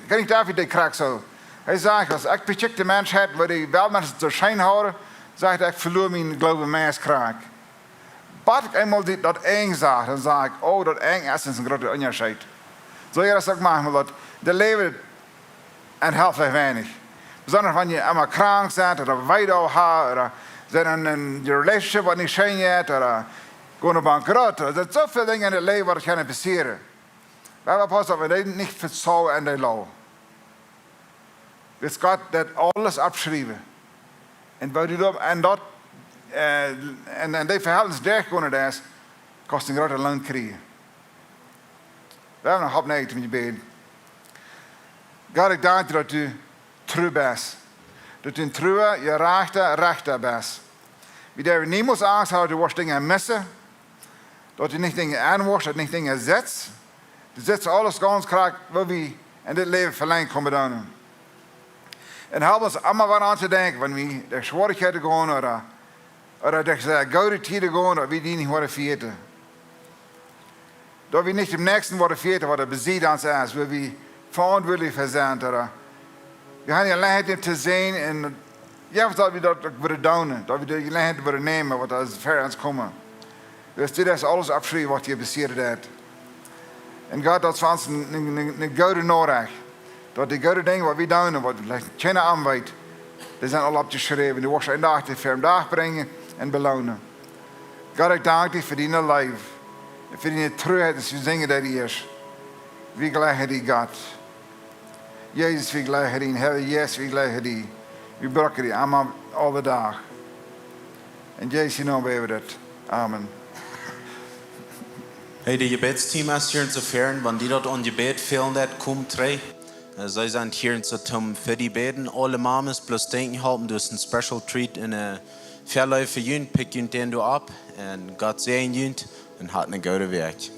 Kan ik daarvoor die krijg zo. Hij zegt, als ik becheck de mens heb, waar die wel mensen te schijn houden, zegt ik verloor mijn geloof in mens krijg. Wat ik eenmaal dat eng zag, dan zeg ik, oh dat eng is een grote onderscheid. Zo je dat ook maken, dat de leven en helft weinig. Bijzonder wanneer je allemaal krank bent, of weidouw hebt, of zijn een relationship wat niet schijn is, of gewoon een bankrot. Er zijn zoveel dingen in het leven wat kunnen passeren. We hebben pas dat we dat niet verzouwen en de lauw. Dus God dat alles afschrijven. En die verhoudens daar kunnen is, kost een grote loon krijgen. We hebben nog opnemen met je beden. God, ik dank je dat u trouw bent. Dat u in trouw je rechter bent. Wie daar niemand angst houdt, dat je dingen missen. Dat je niet dingen aanworst, dat je niet dingen zet. Je zet alles ganz graag wat we in dit leven verlengd kunnen doen. En help ons allemaal wat aan te denken, wanneer we de schwierigheden gaan, of de gouden tijden gaan, dat we die niet worden vieren. Dat we niet im nächsten worden vieren, wat er bezit ons is, waar we verantwoordelijk voor zijn. We gaan je gelegenheid te zien en ja, dat we dat willen doen, dat we de gelegenheid willen nemen, wat er ver ons komen. Dus dit is alles afschrijven wat je bezit heeft. En God, dat is voor ons een gouden nodig. Dat die gouden dingen wat we doen en wat we kennen aanwijt, die zijn al opgeschreven. Die worden een dag te ver dag brengen en belonen. God, ik dank je voor die leven. En voor die trouwheid dat we zingen dat die is. Wie gelijk die God. Jezus, wie gelijk die. Heer, Jezus, wie gelijk die. We brokken die allemaal alle dagen. En Jezus, naam we dat. Amen. Hey, de gebedsteam is hier in zover, wanneer die dat aan gebed veel dat komt terug. Zij zijn hier in zo'n voor die beden. Alle mamas plus denken helpen, dus een special treat in een verloop voor jullie. Pik jullie den door op en God zegen jullie en had een goede werk.